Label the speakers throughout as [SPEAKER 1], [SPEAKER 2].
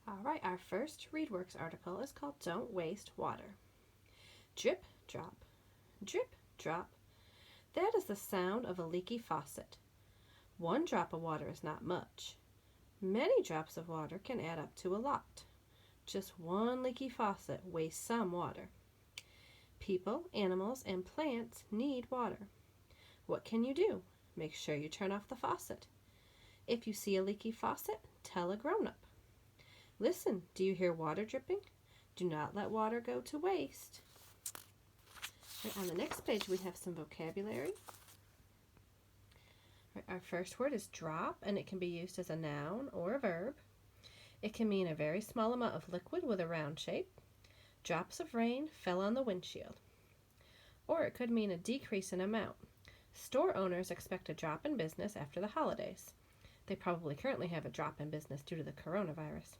[SPEAKER 1] All right, our first ReadWorks article is called Don't Waste Water. Drip, drop, drip, drop. That is the sound of a leaky faucet. One drop of water is not much. Many drops of water can add up to a lot. Just one leaky faucet wastes some water. People, animals, and plants need water. What can you do? Make sure you turn off the faucet. If you see a leaky faucet, tell a grown-up. Listen, do you hear water dripping? Do not let water go to waste. Right, on the next page we have some vocabulary. Right, our first word is drop, and it can be used as a noun or a verb. It can mean a very small amount of liquid with a round shape. Drops of rain fell on the windshield. Or it could mean a decrease in amount. Store owners expect a drop in business after the holidays. They probably currently have a drop in business due to the coronavirus.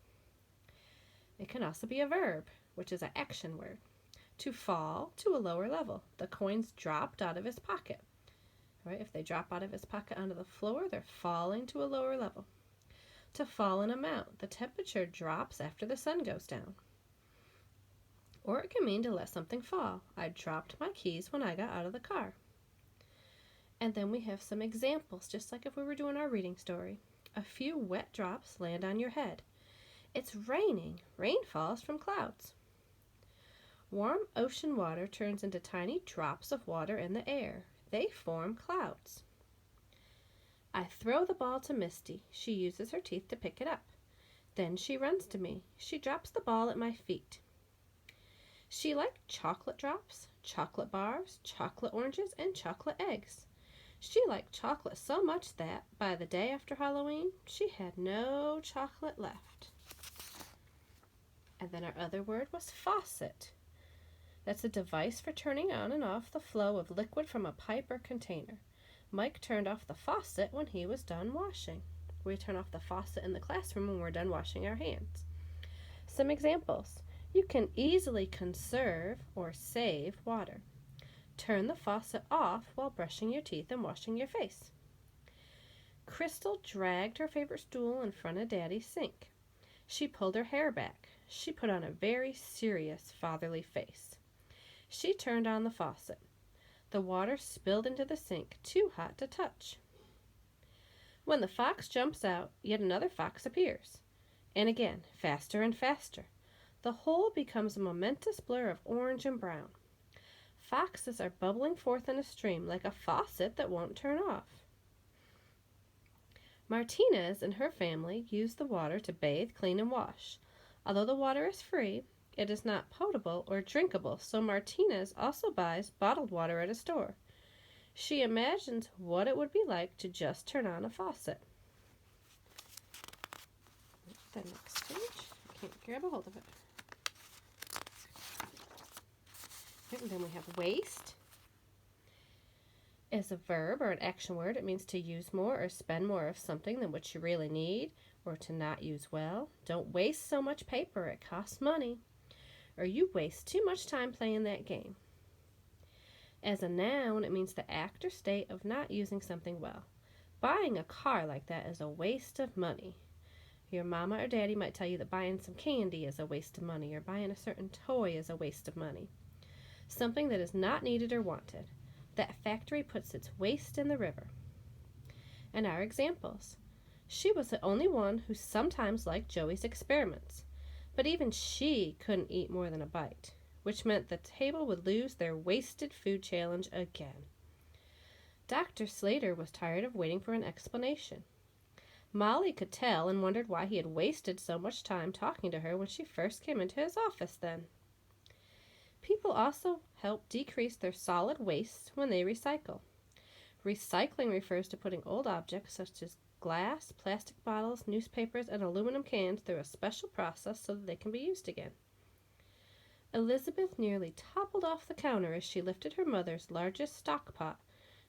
[SPEAKER 1] It can also be a verb, which is an action word. To fall to a lower level. The coins dropped out of his pocket. Right? If they drop out of his pocket onto the floor, they're falling to a lower level. To fall in amount. The temperature drops after the sun goes down. Or it can mean to let something fall. I dropped my keys when I got out of the car. And then we have some examples, just like if we were doing our reading story. A few wet drops land on your head. It's raining. Rain falls from clouds. Warm ocean water turns into tiny drops of water in the air. They form clouds. I throw the ball to Misty. She uses her teeth to pick it up. Then she runs to me. She drops the ball at my feet. She liked chocolate drops, chocolate bars, chocolate oranges, and chocolate eggs. She liked chocolate so much that, by the day after Halloween, she had no chocolate left. And then our other word was faucet. That's a device for turning on and off the flow of liquid from a pipe or container. Mike turned off the faucet when he was done washing. We turn off the faucet in the classroom when we're done washing our hands. Some examples. You can easily conserve or save water. Turn the faucet off while brushing your teeth and washing your face. Crystal dragged her favorite stool in front of Daddy's sink. She pulled her hair back. She put on a very serious fatherly face. She turned on the faucet. The water spilled into the sink, too hot to touch. When the fox jumps out, yet another fox appears. And again, faster and faster. The whole becomes a momentous blur of orange and brown. Foxes are bubbling forth in a stream like a faucet that won't turn off. Martinez and her family use the water to bathe, clean, and wash. Although the water is free, it is not potable or drinkable, so Martinez also buys bottled water at a store. She imagines what it would be like to just turn on a faucet. The next page. I can't grab a hold of it. And then we have waste. As a verb or an action word, it means to use more or spend more of something than what you really need, or to not use well. Don't waste so much paper, it costs money. Or you waste too much time playing that game. As a noun, it means the act or state of not using something well. Buying a car like that is a waste of money. Your mama or daddy might tell you that buying some candy is a waste of money, or buying a certain toy is a waste of money. Something that is not needed or wanted. That factory puts its waste in the river. And our examples. She was the only one who sometimes liked Joey's experiments, but even she couldn't eat more than a bite, which meant the table would lose their wasted food challenge again. Dr. Slater was tired of waiting for an explanation. Molly could tell and wondered why he had wasted so much time talking to her when she first came into his office then. People also help decrease their solid waste when they recycle. Recycling refers to putting old objects such as glass, plastic bottles, newspapers, and aluminum cans through a special process so that they can be used again. Elizabeth nearly toppled off the counter as she lifted her mother's largest stock pot,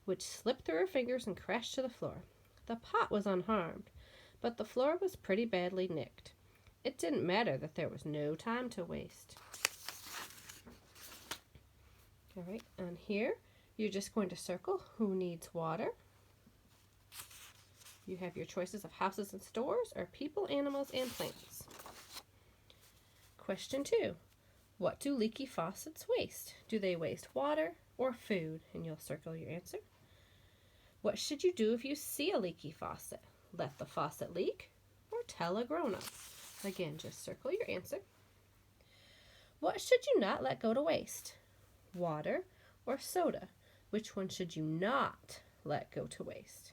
[SPEAKER 1] which slipped through her fingers and crashed to the floor. The pot was unharmed, but the floor was pretty badly nicked. It didn't matter that there was no time to waste. All right, on here, you're just going to circle who needs water. You have your choices of houses and stores, or people, animals, and plants. Question 2. What do leaky faucets waste? Do they waste water or food? And you'll circle your answer. What should you do if you see a leaky faucet? Let the faucet leak or tell a grown-up? Again, just circle your answer. What should you not let go to waste? Water or soda? Which one should you not let go to waste?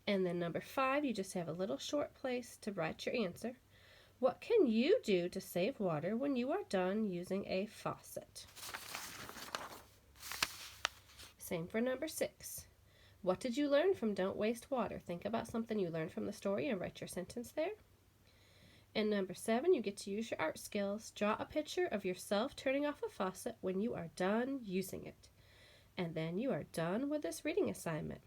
[SPEAKER 1] And then number 5, you just have a little short place to write your answer. What can you do to save water when you are done using a faucet? Same for number 6. What did you learn from Don't Waste Water? Think about something you learned from the story and write your sentence there. And number 7, you get to use your art skills. Draw a picture of yourself turning off a faucet when you are done using it. And then you are done with this reading assignment.